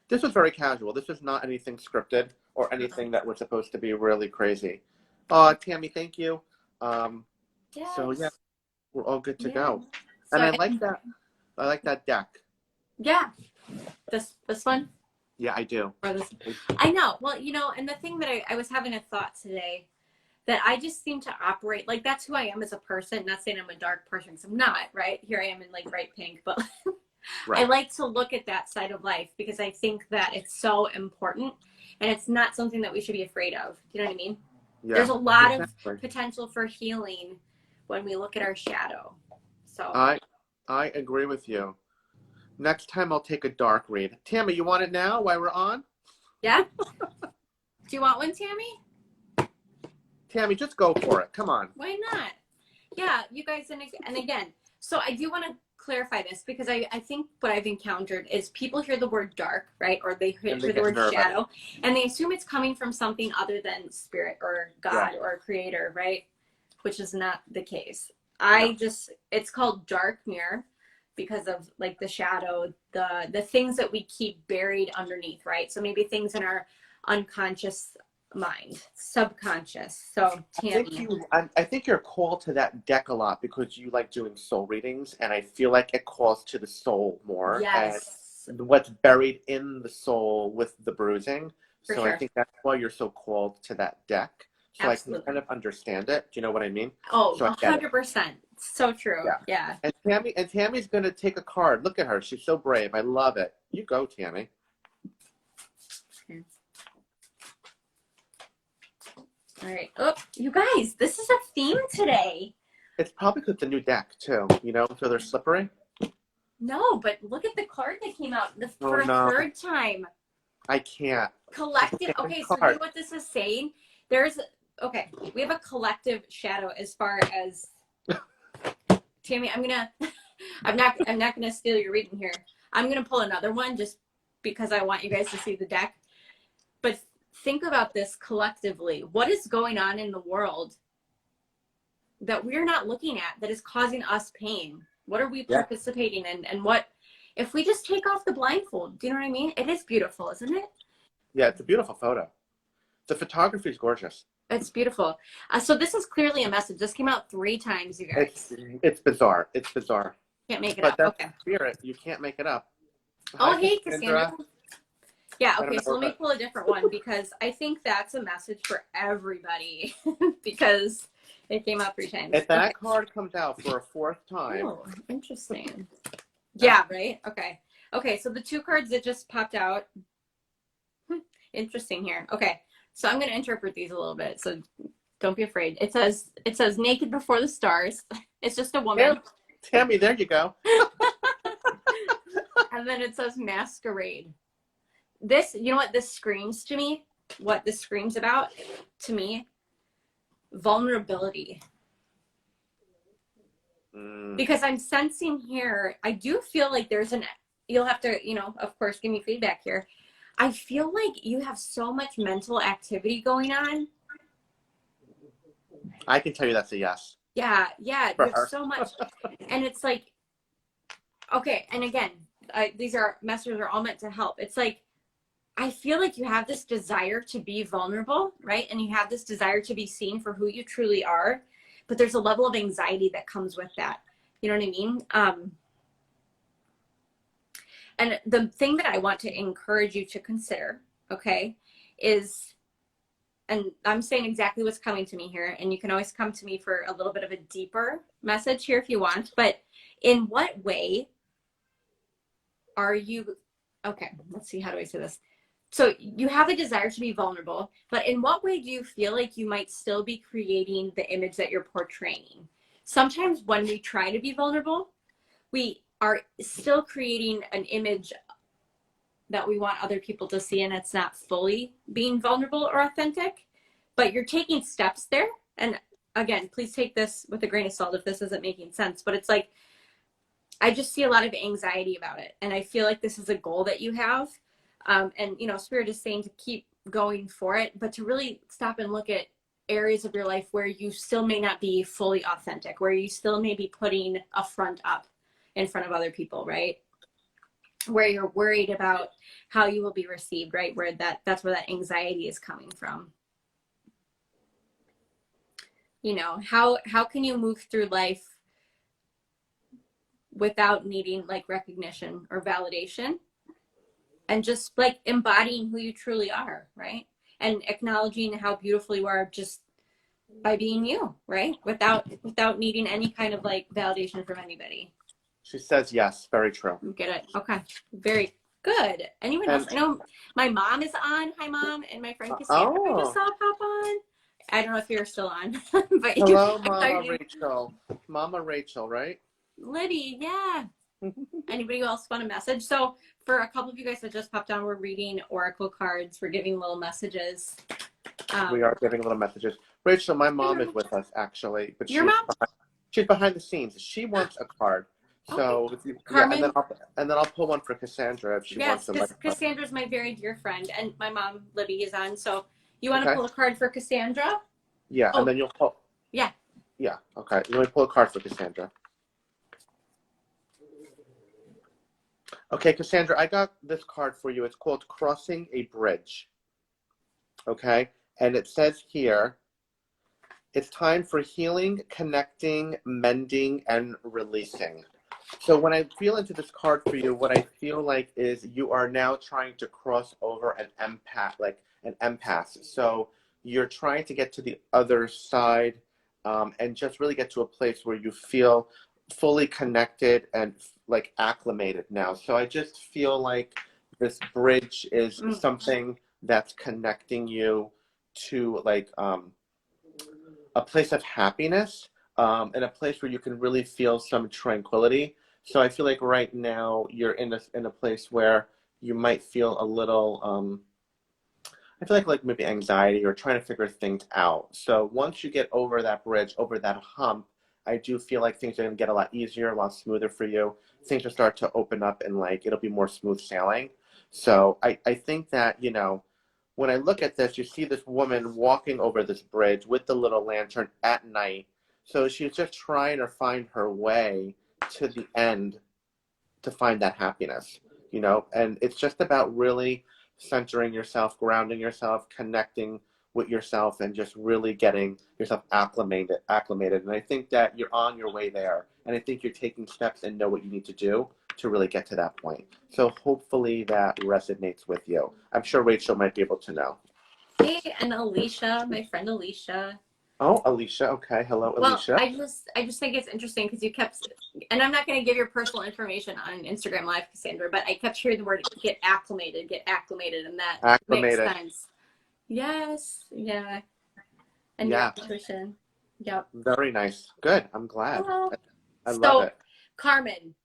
This was very casual. This was not anything scripted or anything that was supposed to be really crazy. Tammy, thank you. Yes. So yeah, we're all good to go. And I like that. I like that deck. Yeah. This one? Yeah, I do. Or this. I know. Well, and the thing that I was having a thought today that I just seem to operate like that's who I am as a person. Not saying I'm a dark person because I'm not, right? Here I am in like bright pink, but I like to look at that side of life because I think that it's so important and it's not something that we should be afraid of. Do you know what I mean? Yeah, there's a lot of potential for healing when we look at our shadow. So I agree with you. Next time I'll take a dark read. Tammy, you want it now while we're on? Yeah. Do you want one, Tammy? Tammy, just go for it. Come on. Why not? Yeah, you guys, and again, so I do want to clarify this because I think what I've encountered is people hear the word dark, right? Or they hear the word shadow, and they assume it's coming from something other than spirit or God or creator, right? Which is not the case. It's called dark mirror because of like the shadow, the things that we keep buried underneath, right? So maybe things in our unconscious mind, subconscious. So Tammy, I think you're called to that deck a lot because you like doing soul readings, and I feel like it calls to the soul more. Yes. what's buried in the soul with the bruising. For So sure. I think that's why you're so called to that deck. So Absolutely. I can kind of understand it. Do you know what I mean? Oh, So I get it. 100%. So true. Yeah. Yeah. And Tammy's gonna take a card. Look at her. She's so brave. I love it. You go, Tammy. Okay. All right. Oh, you guys, this is a theme today. It's probably because the new deck too. You know, so they're slippery. No, but look at the card that came out for a no. third time. I can't. Collective. Okay, so you know what this is saying? We have a collective shadow as far as Tammy. I'm not gonna steal your reading here. I'm gonna pull another one just because I want you guys to see the deck. But think about this collectively. What is going on in the world that we're not looking at that is causing us pain? What are we participating in? And what if we just take off the blindfold? Do you know what I mean? It is beautiful, isn't it? Yeah, it's a beautiful photo. The photography is gorgeous. It's beautiful. So this is clearly a message. This came out 3 times, you guys. It's bizarre. It's bizarre. Can't make it but up. That's Okay. spirit. You can't make it up. Oh, hey, Cassandra. Yeah, I don't okay, know so let me what- pull a different one because I think that's a message for everybody because it came out 3 times. If that card comes out for a 4th time, Oh, interesting. Yeah, right? Okay. Okay, so the 2 cards that just popped out. Interesting here. Okay, so I'm going to interpret these a little bit, so don't be afraid. It says naked before the stars. It's just a woman. Tammy, there you go. And then it says masquerade. This, you know what this screams to me? What this screams about to me? Vulnerability. Because I'm sensing here, I do feel like you'll have to, of course, give me feedback here. I feel like you have so much mental activity going on. I can tell you that's a yes. Yeah, you have so much. And it's like, okay, and again, these messages are all meant to help. It's like, I feel like you have this desire to be vulnerable, right? And you have this desire to be seen for who you truly are, but there's a level of anxiety that comes with that. You know what I mean? And the thing that I want to encourage you to consider, okay, is, and I'm saying exactly what's coming to me here, and you can always come to me for a little bit of a deeper message here if you want, but in what way are you, okay, let's see, how do I say this? So you have a desire to be vulnerable, but in what way do you feel like you might still be creating the image that you're portraying? Sometimes when we try to be vulnerable, we are still creating an image that we want other people to see, and it's not fully being vulnerable or authentic, but you're taking steps there. And again, please take this with a grain of salt if this isn't making sense, but it's like, I just see a lot of anxiety about it. And I feel like this is a goal that you have. And, Spirit is saying to keep going for it, but to really stop and look at areas of your life where you still may not be fully authentic, where you still may be putting a front up in front of other people, right? Where you're worried about how you will be received, right? Where that's where that anxiety is coming from. How can you move through life without needing like recognition or validation, and just like embodying who you truly are, right? And acknowledging how beautiful you are just by being you, right? Without needing any kind of like validation from anybody. She says yes. Very true. Get it? Okay. Very good. Anyone else? I know my mom is on. Hi, Mom. And my friend Cassandra I just saw pop on. I don't know if you're still on. But hello, Mama Rachel. Mama Rachel, right? Liddy, yeah. Anybody else want a message? So for a couple of you guys that just popped on, we're reading oracle cards. We're giving little messages. We are giving little messages. Rachel, my mom is with us actually, but Your mom? She's behind the scenes. She wants a card. So okay. Carmen, and then I'll pull one for Cassandra if she wants to. Yes, Cassandra's my very dear friend, and my mom Libby is on. So you want to pull a card for Cassandra? Yeah, and then you'll pull. Yeah. Yeah. Okay. Let me pull a card for Cassandra. Okay, Cassandra, I got this card for you. It's called Crossing a Bridge. Okay, and it says here, it's time for healing, connecting, mending, and releasing. So when I feel into this card for you, what I feel like is you are now trying to cross over an empath, like an empath. So you're trying to get to the other side, and just really get to a place where you feel fully connected and like acclimated now. So I just feel like this bridge is something that's connecting you to like a place of happiness, and a place where you can really feel some tranquility. So I feel like right now you're in a place where you might feel a little, I feel like maybe anxiety or trying to figure things out. So once you get over that bridge, over that hump, I do feel like things are going to get a lot easier, a lot smoother for you. Things will start to open up and like it'll be more smooth sailing. So I think that, you know, when I look at this, you see this woman walking over this bridge with the little lantern at night. So she's just trying to find her way to the end to find that happiness, you know? And it's just about really centering yourself, grounding yourself, connecting with yourself, and just really getting yourself acclimated. And I think that you're on your way there. And I think you're taking steps and know what you need to do to really get to that point. So hopefully that resonates with you. I'm sure Rachel might be able to know. Hey, and Alicia, my friend Alicia. Oh, Alicia. Okay. Hello, Well, Alicia. I just think it's interesting because you kept, and I'm not going to give your personal information on Instagram Live, Cassandra, but I kept hearing the word get acclimated, and that makes Acclimated. sense. Yes, yeah. And Yeah. your intuition. Yep. Very nice. Good. I'm glad. Hello. I love it. Carmen,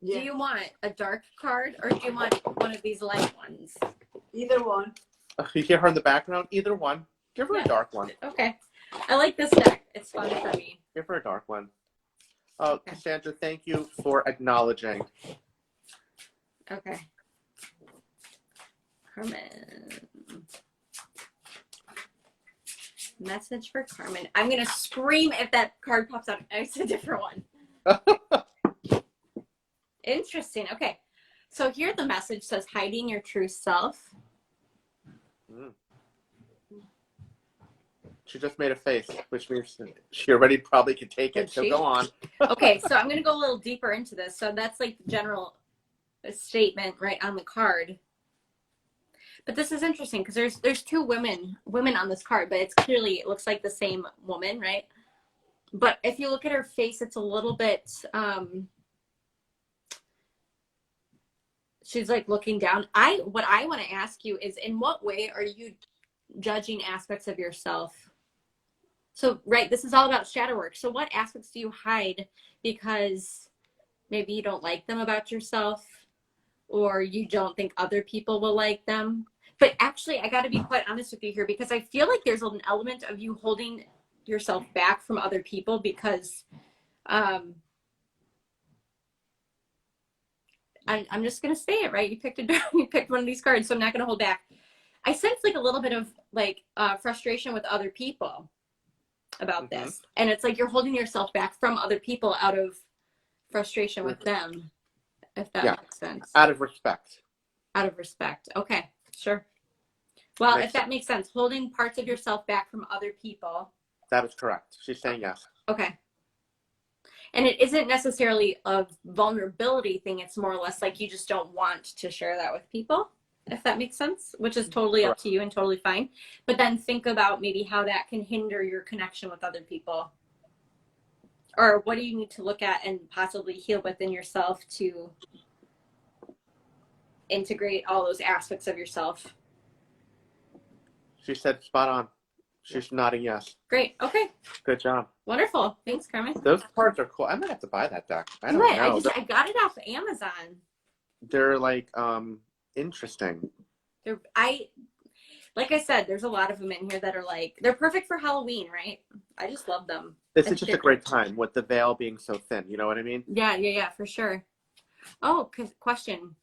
Yeah. do you want a dark card or do you want one of these light ones? Either one. You hear her in the background? Either one. Give her Yeah. a dark one. Okay. I like this deck. It's fun for me. Give her a dark one. Oh, Cassandra, thank you for acknowledging. Okay. Carmen. Message for Carmen. I'm going to scream if that card pops up. It's a different one. Interesting. Okay. So here the message says hiding your true self. She just made a face, which means she already probably could take it. So go on. Okay, so I'm going to go a little deeper into this. So that's like the general statement right on the card. But this is interesting because there's two women on this card, but it's clearly, it looks like the same woman, right? But if you look at her face, it's a little bit, she's like looking down. What I want to ask you is, in what way are you judging aspects of yourself? So, right, this is all about shadow work. So what aspects do you hide because maybe you don't like them about yourself, or you don't think other people will like them? But actually, I got to be quite honest with you here, because I feel like there's an element of you holding yourself back from other people because I'm just going to say it, right? You picked one of these cards, so I'm not going to hold back. I sense like a little bit of like frustration with other people about this. And it's like you're holding yourself back from other people out of frustration with them, if that makes sense. Out of respect. Out of respect. Okay, sure. Well, if that makes sense, holding parts of yourself back from other people. That is correct. She's saying yes. Okay. And it isn't necessarily a vulnerability thing. It's more or less like you just don't want to share that with people, if that makes sense, which is totally up to you and totally fine. But then think about maybe how that can hinder your connection with other people. Or what do you need to look at and possibly heal within yourself to integrate all those aspects of yourself? She said spot on. She's nodding yes. Great. Okay. Good job. Wonderful. Thanks, Carmen. Those cards are cool. I might have to buy that deck. I don't know. I got it off Amazon. They're like interesting. Like I said, there's a lot of them in here that are like, they're perfect for Halloween, right? I just love them. This is just a great time with the veil being so thin. You know what I mean? Yeah, for sure. Oh, question.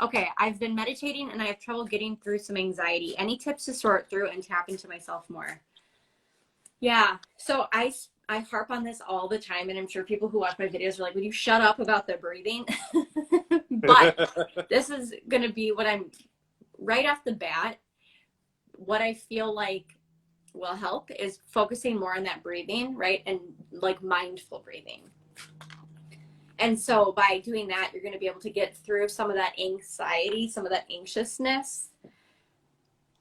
Okay, I've been meditating and I have trouble getting through some anxiety. Any tips to sort through and tap into myself more? Yeah, so I harp on this all the time, and I'm sure people who watch my videos are like, would you shut up about the breathing? But this is going to be what I'm, right off the bat, what I feel like will help is focusing more on that breathing, right? And like mindful breathing. And so by doing that, you're going to be able to get through some of that anxiety, some of that anxiousness.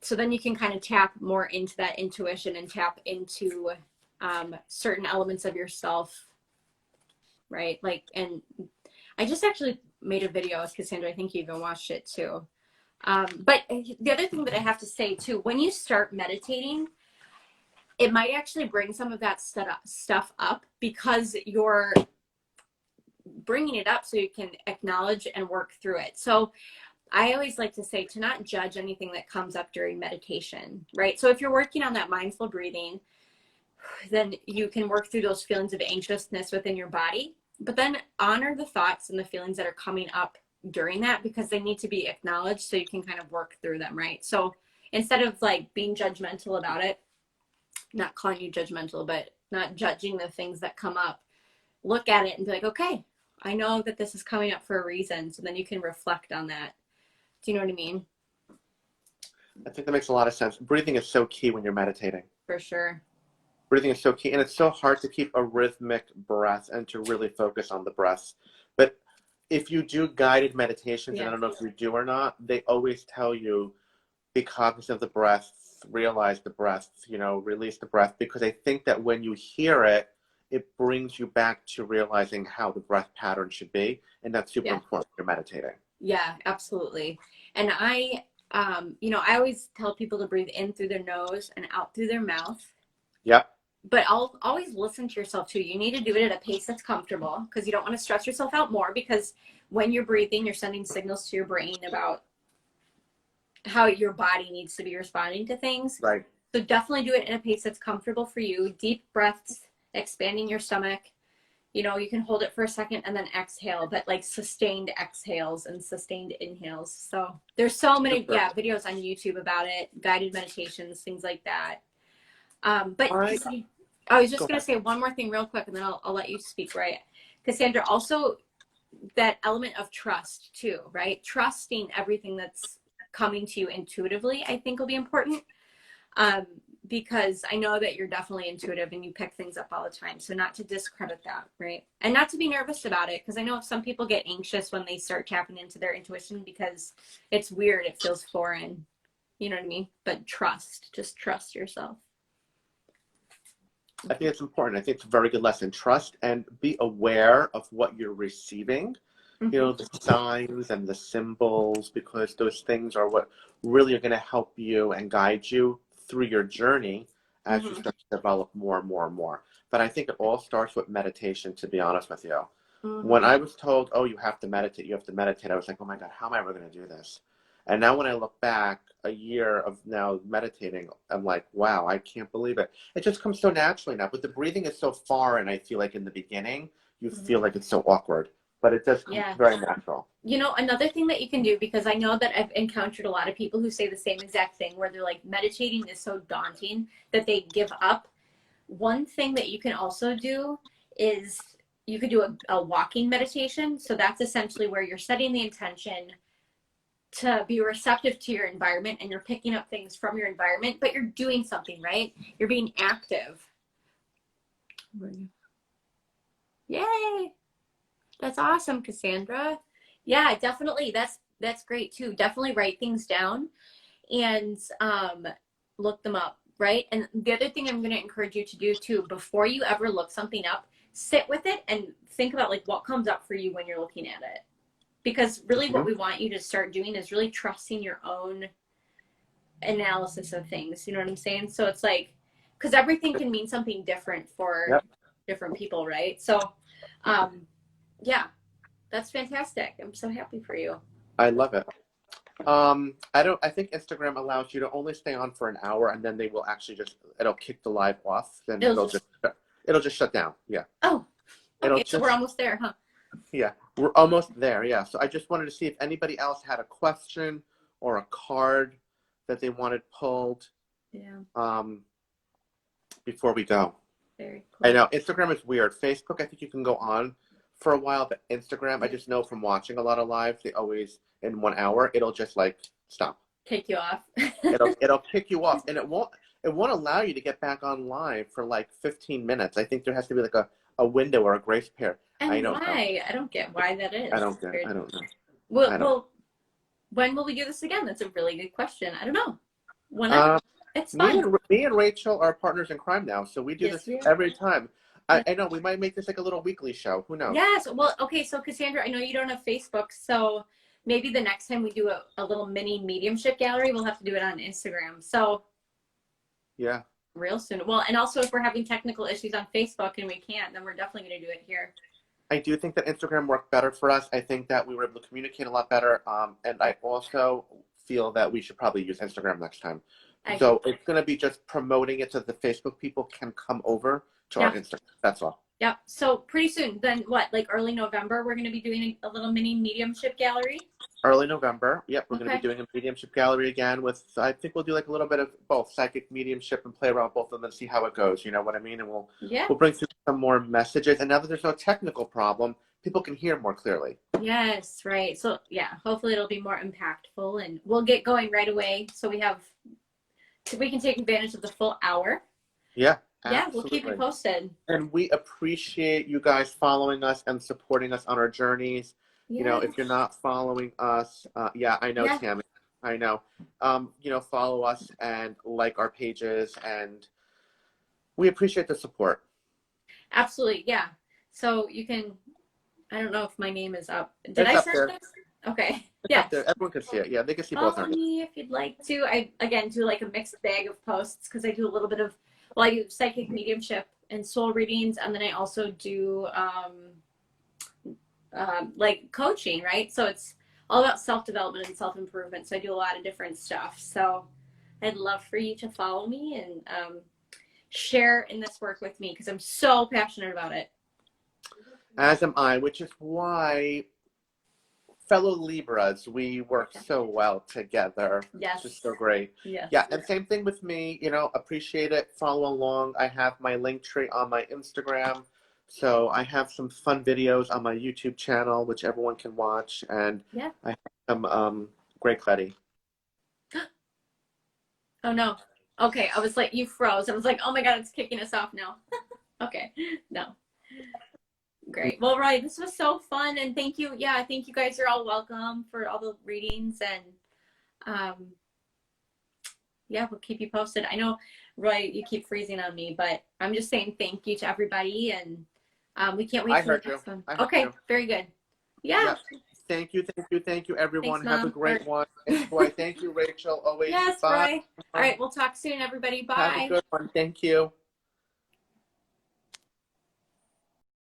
So then you can kind of tap more into that intuition and tap into certain elements of yourself, right? Like, and I just actually made a video with Cassandra. I think you even watched it too. But the other thing that I have to say too, when you start meditating, it might actually bring some of that stuff up because you're bringing it up so you can acknowledge and work through it. So I always like to say to not judge anything that comes up during meditation, right? So if you're working on that mindful breathing, then you can work through those feelings of anxiousness within your body, but then honor the thoughts and the feelings that are coming up during that because they need to be acknowledged so you can kind of work through them, right? So instead of like being judgmental about it, not calling you judgmental, but not judging the things that come up, look at it and be like, okay, I know that this is coming up for a reason. So then you can reflect on that. Do you know what I mean? I think that makes a lot of sense. Breathing is so key when you're meditating. For sure. Breathing is so key, and it's so hard to keep a rhythmic breath and to really focus on the breath. But if you do guided meditations, and I don't know if you do or not, they always tell you, be cognizant of the breath, realize the breath, release the breath, because I think that when you hear it, it brings you back to realizing how the breath pattern should be, and that's super important when you're meditating. Yeah, absolutely. And I always tell people to breathe in through their nose and out through their mouth. Yep. But I'll always listen to yourself too. You need to do it at a pace that's comfortable because you don't want to stress yourself out more because when you're breathing, you're sending signals to your brain about how your body needs to be responding to things. Right. So definitely do it in a pace that's comfortable for you. Deep breaths, expanding your stomach. You can hold it for a second and then exhale, but like sustained exhales and sustained inhales. So there's so many videos on YouTube about it, guided meditations, things like that. But right. I was just going to say one more thing real quick and then I'll let you speak, right? Cassandra, also that element of trust too, right? Trusting everything that's coming to you intuitively, I think will be important. Because I know that you're definitely intuitive and you pick things up all the time. So not to discredit that, right? And not to be nervous about it. Because I know some people get anxious when they start tapping into their intuition because it's weird. It feels foreign. You know what I mean? But just trust yourself. I think it's important. I think it's a very good lesson. Trust and be aware of what you're receiving. Mm-hmm. The signs and the symbols, because those things are what really are going to help you and guide you through your journey as you start to develop more and more and more. But I think it all starts with meditation, to be honest with you. Mm-hmm. When I was told, oh, you have to meditate, I was like, oh my God, how am I ever going to do this? And now when I look back a year of now meditating, I'm like, wow, I can't believe it. It just comes so naturally now. But the breathing is so foreign, I feel like in the beginning, you feel like it's so awkward. But it does come very natural. Another thing that you can do, because I know that I've encountered a lot of people who say the same exact thing, where they're like, meditating is so daunting that they give up. One thing that you can also do is you could do a walking meditation. So that's essentially where you're setting the intention to be receptive to your environment and you're picking up things from your environment, but you're doing something, right? You're being active. Yay! That's awesome, Cassandra. Yeah, definitely. That's great too. Definitely write things down and look them up, right? And the other thing I'm going to encourage you to do too, before you ever look something up, sit with it and think about like what comes up for you when you're looking at it. Because really what we want you to start doing is really trusting your own analysis of things. You know what I'm saying? So it's like, because everything can mean something different for different people, right? So, yeah, that's fantastic. I'm so happy for you. I love it. I think Instagram allows you to only stay on for an hour and then they will actually it'll kick the live off. Then it'll just shut down. Yeah. Oh, okay. So we're almost there, huh? Yeah, we're almost there. Yeah. So I just wanted to see if anybody else had a question or a card that they wanted pulled. Yeah. Before we go. Very cool. I know Instagram is weird. Facebook, I think you can go on for a while, but Instagram, I just know from watching a lot of lives, they always in 1 hour, it'll just like stop. Kick you off. it'll kick you off, and it won't. it won't allow you to get back on live for like 15 minutes. I think there has to be like a window or a grace period. And I don't know. why? I don't get why that is. I don't know. Well, when will we do this again? That's a really good question. I don't know. Whenever. It's me fun. and Rachel are partners in crime now, so we do Yes, this we are. every time. I know we might make this like a little weekly show. Who knows? Yes. Well, okay. So Cassandra, I know you don't have Facebook, so maybe the next time we do a little mini mediumship gallery, we'll have to do it on Instagram. So Yeah. real soon. Well, and also if we're having technical issues on Facebook and we can't, then we're definitely going to do it here. I do think that Instagram worked better for us. I think that we were able to communicate a lot better. And I also feel that we should probably use Instagram next time. So it's going to be just promoting it so the Facebook people can come over to our Instagram. That's all. Yep. So pretty soon, then what, like early November, we're going to be doing a little mini mediumship gallery? Early November. Yep. We're going to Okay. be doing a mediumship gallery again with, I think we'll do like a little bit of both mediumship, mediumship, and play around with both of them and see how it goes. You know what I mean? And we'll bring through some more messages. And now that there's no technical problem, people can hear more clearly. Yes. Right. So yeah, hopefully it'll be more impactful and we'll get going right away. So we can take advantage of the full hour. Yeah. Yeah, we'll keep you posted. And we appreciate you guys following us and supporting us on our journeys. Yes. You know, if you're not following us, I know, Tammy, I know. Follow us and like our pages, and we appreciate the support. Absolutely, yeah. So you can, I don't know if my name is up. Did It's I up send there. this? Okay. It's up there. Everyone can see it. Yeah, they can see both Follow our names. me if you'd like to. I, again, do like a mixed bag of posts because I do a little bit of, I do psychic mediumship and soul readings, and then I also do like coaching, right? So it's all about self-development and self-improvement. So I do a lot of different stuff. So I'd love for you to follow me and share in this work with me because I'm so passionate about it. As am I, which is why fellow Libras, we work so well together. Yes. It's just so great. Yes. Yeah, and same thing with me, appreciate it. Follow along. I have my link tree on my Instagram. So I have some fun videos on my YouTube channel, which everyone can watch. And I have some great Cletty. Oh, no. Okay, I was like, you froze. I was like, oh my God, it's kicking us off now. Okay, no. Great. Well, Roy, this was so fun. And thank you. Yeah, I think you guys are all welcome for all the readings. And we'll keep you posted. I know, Roy, you keep freezing on me, but I'm just saying thank you to everybody. And we can't wait for the next one. Okay, very good. Yeah. Thank you, everyone. Thanks, have a great one. Enjoy. Thank you, Rachel. Always. Yes, bye. Roy. All right, we'll talk soon, everybody. Bye. Have a good one. Thank you.